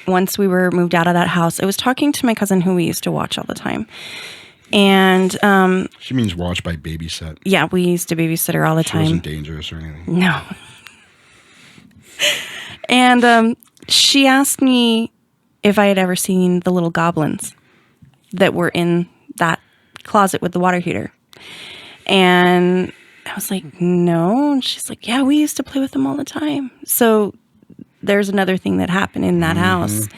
once we were moved out of that house, I was talking to my cousin who we used to watch all the time. And She means watch by babysit. yeah, we used to babysit her all the She time. wasn't dangerous or anything. No. And she asked me if I had ever seen the little goblins that were in that closet with the water heater. And I was like, no. And she's like, yeah, we used to play with them all the time. So there's another thing that happened in that house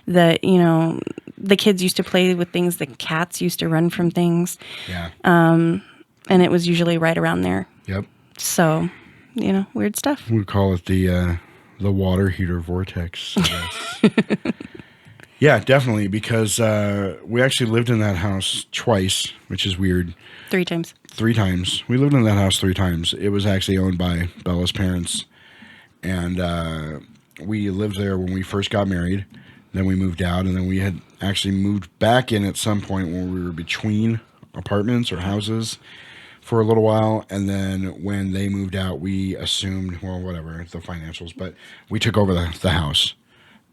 that, you know, the kids used to play with things. The cats used to run from things. Yeah. And it was usually right around there. Yep. So, you know, weird stuff. We call it the water heater vortex. I guess. Yeah, definitely, because we actually lived in that house twice, which is weird. 3 times. 3 times. We lived in that house 3 times. It was actually owned by Bella's parents, and we lived there when we first got married. Then we moved out, and then we had actually moved back in at some point when we were between apartments or houses for a little while. And then when they moved out, we assumed, well, whatever, the financials, but we took over the house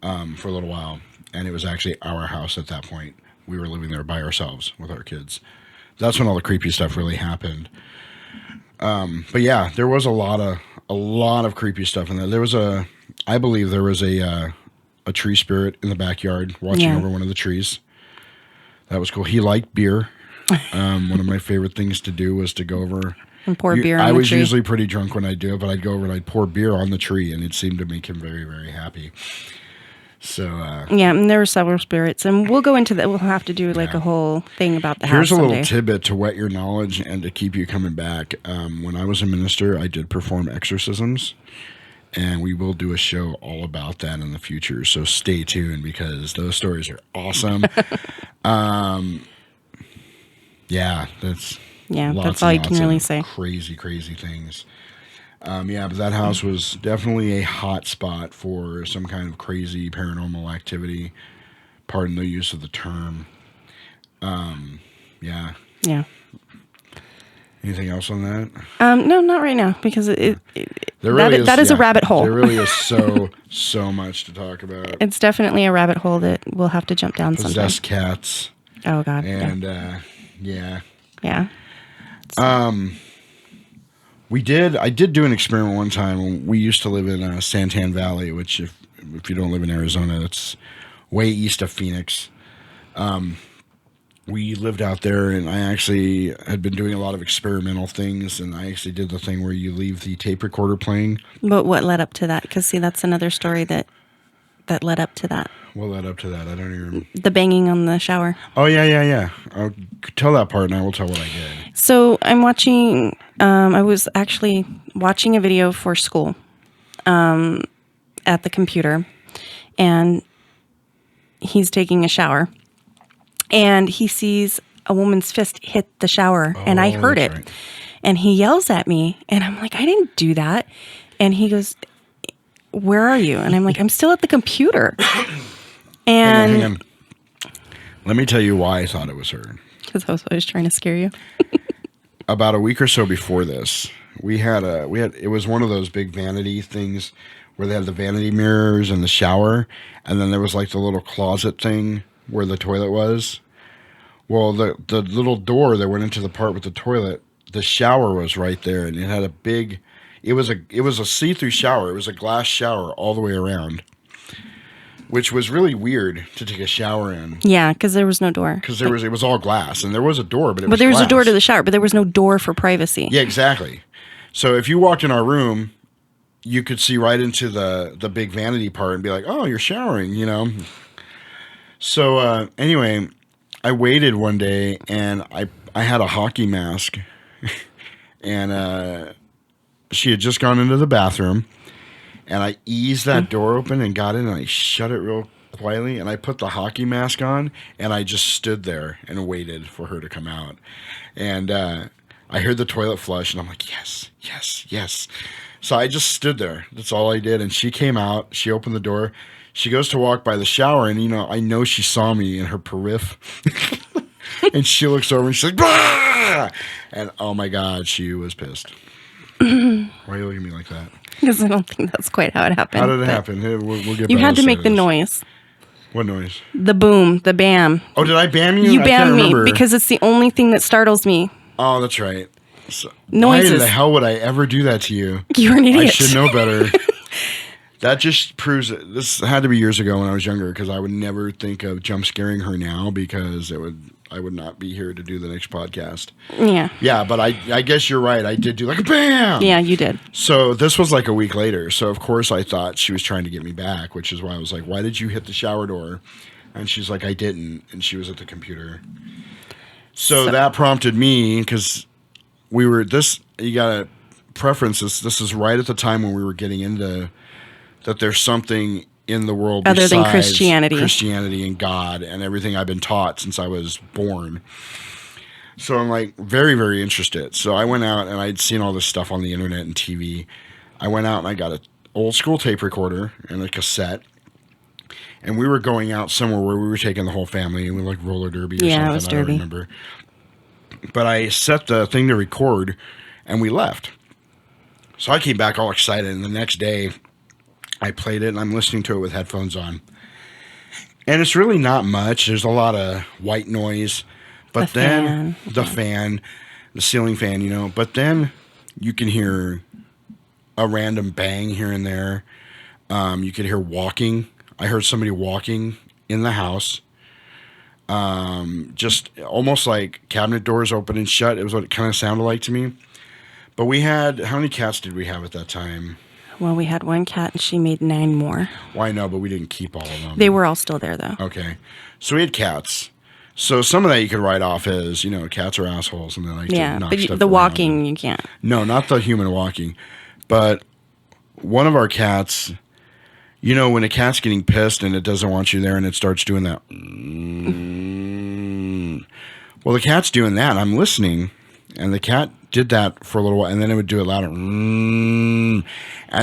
for a little while. And it was actually our house at that point. We were living there by ourselves with our kids. That's when all the creepy stuff really happened. But yeah, there was a lot of creepy stuff in there. I believe there was a tree spirit in the backyard watching Yeah. over one of the trees. That was cool. He liked beer. One of my favorite things to do was to go over And pour beer on I the was tree. usually pretty drunk when I'd do it, but I'd go over and I'd pour beer on the tree, and it seemed to make him very, very happy. So Yeah, and there were several spirits, and we'll go into that. We'll have to do like a whole thing about the here's house a little someday. tidbit to whet your knowledge and to keep you coming back. When I was a minister, I did perform exorcisms, and we will do a show all about that in the future. So stay tuned, because those stories are awesome. Yeah, that's That's all you can lots really of say. Crazy, crazy things. Yeah, but that house was definitely a hot spot for some kind of crazy paranormal activity. Pardon the use of the term. Yeah. Yeah. Anything else on that? No, not right now, because There really that is a rabbit hole. There really is so much to talk about. It's definitely a rabbit hole that we'll have to jump down sometime. Possessed cats Oh God. and yeah. I did do an experiment one time when we used to live in Santan Valley, which if you don't live in Arizona, it's way east of Phoenix. We lived out there, and I actually had been doing a lot of experimental things, and I actually did the thing where you leave the tape recorder playing. But what led up to that? Because see, that's another story that led up to that. What led up to that? I don't even... The banging on the shower. Oh, yeah. I'll tell that part, and I will tell what I did. So I'm watching. I was actually watching a video for school at the computer, and he's taking a shower, and he sees a woman's fist hit the shower, and I heard it. that's right. And he yells at me, and I'm like, I didn't do that. And he goes, where are you? And I'm like, I'm still at the computer. And Hang on. Let me tell you why I thought it was her. because I was always trying to scare you. About a week or so before this, it was one of those big vanity things where they had the vanity mirrors and the shower, and then there was like the little closet thing where the toilet was. Well, the little door that went into the part with the toilet, the shower was right there, and it had a big. It was a see-through shower. It was a glass shower all the way around, which was really weird to take a shower in. Yeah, because there was no door. Because it was all glass, and there was a door, but But there was a glass. door to the shower, but there was no door for privacy. Yeah, exactly. So if you walked in our room, you could see right into the big vanity part and be like, "Oh, you're showering," you know. So anyway, I waited one day, and I had a hockey mask, and she had just gone into the bathroom, and I eased that door open and got in, and I shut it real quietly, and I put the hockey mask on, and I just stood there and waited for her to come out. And I heard the toilet flush, and I'm like, yes, yes, yes. So I just stood there. That's all I did. And she came out. She opened the door. She goes to walk by the shower, and, I know she saw me in her periph. And she looks over, and she's like, bah! And, oh, my God, she was pissed. Why are you looking at me like that? Because I don't think that's quite how it happened. How did it but happen? Hey, we'll get You better had to at make the this. noise. What noise? The boom, the bam. Oh, did I bam you? You I can't bammed me remember. because it's the only thing that startles me. Oh, that's right. So, Noises. Why in the hell would I ever do that to you? You're an idiot. I should know better. That just proves it. This had to be years ago when I was younger, because I would never think of jump scaring her now, because I would not be here to do the next podcast. Yeah. Yeah, but I guess you're right. I did do like a bam. Yeah, you did. So this was like a week later. So of course I thought she was trying to get me back, which is why I was like, why did you hit the shower door? And she's like, I didn't. And she was at the computer. So that prompted me, because you got to preference this. This is right at the time when we were getting into that there's something in the world Other than besides Christianity and God and everything I've been taught since I was born. So I'm like very, very interested. So I went out, and I'd seen all this stuff on the internet and TV. I went out and I got an old school tape recorder and a cassette. And we were going out somewhere where we were taking the whole family, and we like roller derby or something. Yeah, it was I don't derby. remember. But I set the thing to record, and we left. So I came back all excited, and the next day I played it, and I'm listening to it with headphones on. And it's really not much. There's a lot of white noise. But then the ceiling fan, But then you can hear a random bang here and there. You could hear walking. I heard somebody walking in the house. Just almost like cabinet doors open and shut. It was what it kind of sounded like to me. But how many cats did we have at that time? Well, we had one cat, and she made 9 more. Well, I know, but we didn't keep all of them. They were all still there, though. Okay. So we had cats. So some of that you could write off as, cats are assholes, and they like to knock but stuff the around. walking, you can't. No, not the human walking. But one of our cats, when a cat's getting pissed and it doesn't want you there and it starts doing that. Well, the cat's doing that. I'm listening, and the cat did that for a little while, and then it would do it louder. And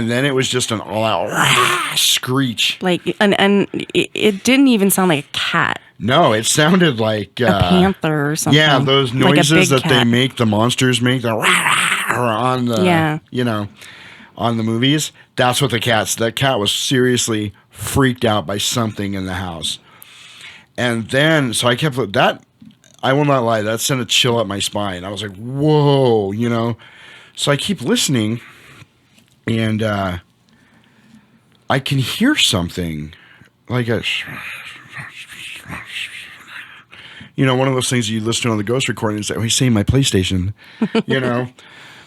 then it was just an all-out screech. Like, and it didn't even sound like a cat. No, it sounded like A panther or something. Yeah, those Like a noises big that they cat. make, the monsters make, on the on the movies. That's what that cat was seriously freaked out by something in the house. And then, so I kept that. I will not lie, that sent a chill up my spine. I was like, whoa, So I keep listening, and I can hear something like a. One of those things you listen to on the ghost recording and say, oh, he's saying my PlayStation,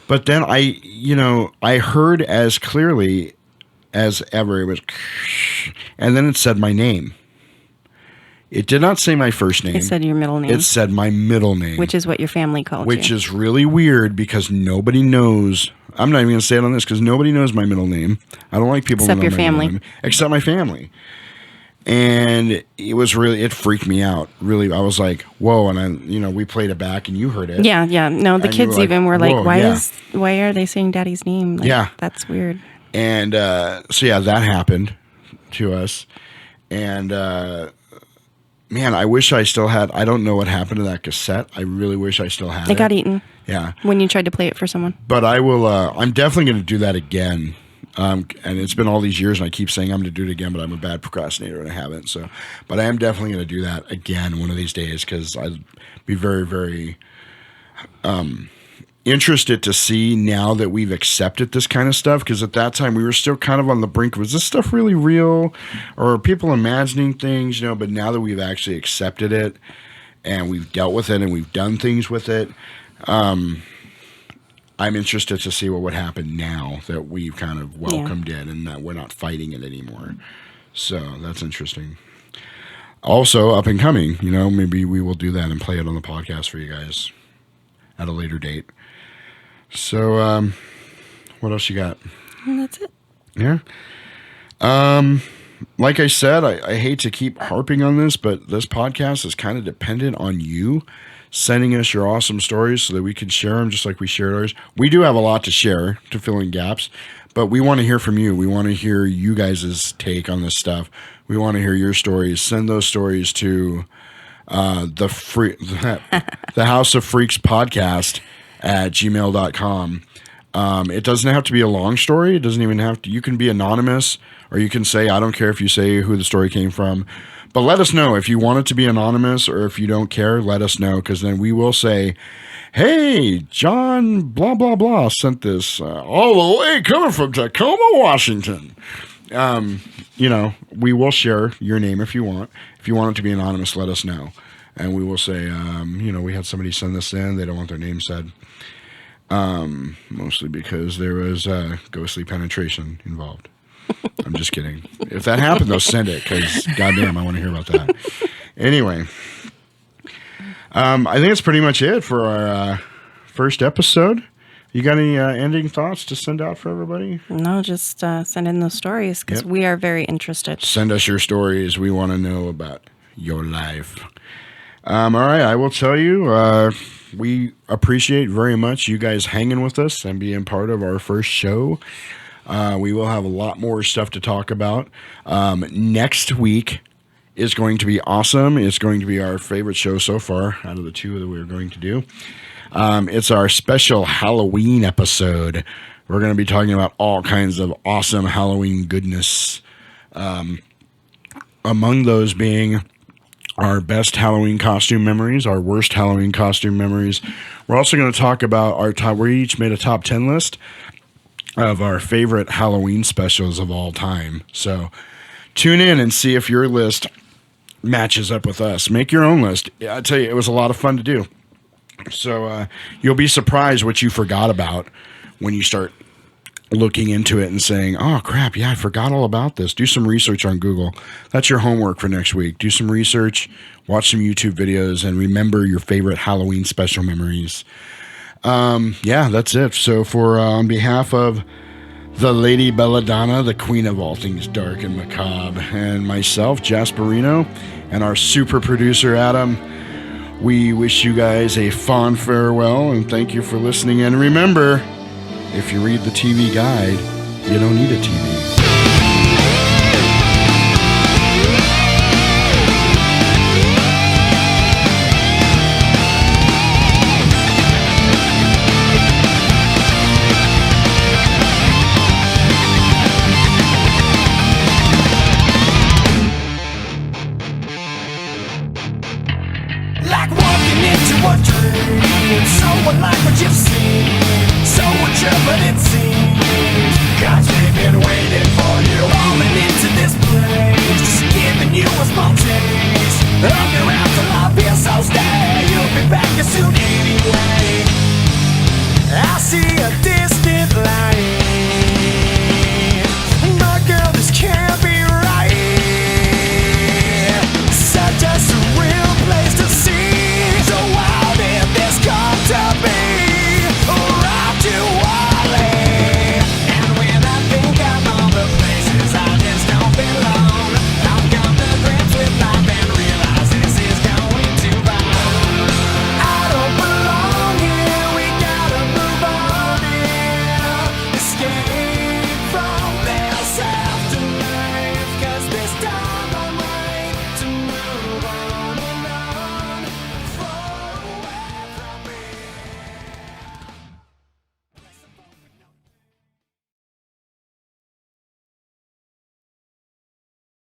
But then I heard as clearly as ever, it was, and then it said my name. It did not say my first name. It said your middle name. It said my middle name. Which is what your family called Which you. is really weird, because nobody knows. I'm not even going to say it on this, because nobody knows my middle name. I don't like people Except who know your my middle family. name, except my family. And it freaked me out. Really, I was like, whoa. And we played it back, and you heard it. Yeah. No, the And you kids were like, even were like, whoa, why are they saying Daddy's name? Like, Yeah. That's weird. And so, yeah, that happened to us. And man, I wish I still had. I don't know what happened to that cassette. I really wish I still had it. It got eaten Yeah. when you tried to play it for someone. But I will. I'm definitely going to do that again. And it's been all these years, and I keep saying I'm going to do it again, but I'm a bad procrastinator and I haven't. So, but I am definitely going to do that again one of these days, because I'd be very, very interested to see now that we've accepted this kind of stuff. Because at that time we were still kind of on the brink. Was this stuff really real, or are people imagining things? But now that we've actually accepted it and we've dealt with it and we've done things with it. I'm interested to see what would happen now that we've kind of welcomed it and that we're not fighting it anymore. So that's interesting. Also, up and coming, maybe we will do that and play it on the podcast for you guys at a later date. So, what else you got? And that's it. Yeah. like I said, I hate to keep harping on this, but this podcast is kind of dependent on you sending us your awesome stories so that we can share them just like we shared ours. We do have a lot to share to fill in gaps, but we want to hear from you. We want to hear you guys' take on this stuff. We want to hear your stories. Send those stories to the House of Freaks podcast at gmail.com. It doesn't have to be a long story. It doesn't even have to. You can be anonymous, or you can say, I don't care if you say who the story came from. But let us know if you want it to be anonymous, or if you don't care, let us know, because then we will say, hey, John blah, blah, blah sent this all the way coming from Tacoma, Washington. We will share your name if you want. If you want it to be anonymous, let us know. And we will say, we had somebody send this in. They don't want their name said. Mostly because there was ghostly penetration involved. I'm just kidding. If that happened, though, send it, because goddamn, I want to hear about that. Anyway, I think that's pretty much it for our first episode. You got any ending thoughts to send out for everybody? No, just send in those stories, because we are very interested. Send us your stories. We want to know about your life. All right, I will tell you, we appreciate very much you guys hanging with us and being part of our first show. We will have a lot more stuff to talk about. Next week is going to be awesome. It's going to be our favorite show so far out of the two that we're going to do. It's our special Halloween episode. We're going to be talking about all kinds of awesome Halloween goodness. Among those being our best Halloween costume memories, our worst Halloween costume memories. We're also going to talk about our top. We each made a top 10 list of our favorite Halloween specials of all time. So tune in and see if your list matches up with us. Make your own list. I tell you, it was a lot of fun to do. So you'll be surprised what you forgot about when you start looking into it and saying, oh crap, yeah, I forgot all about this. Do some research on Google. That's your homework for next week. Do some research, watch some YouTube videos, and remember your favorite Halloween special memories. That's it. So for on behalf of the Lady Belladonna, the queen of all things dark and macabre, and myself, Jasperino, and our super producer, Adam, we wish you guys a fond farewell and thank you for listening. And remember, if you read the TV guide, you don't need a TV.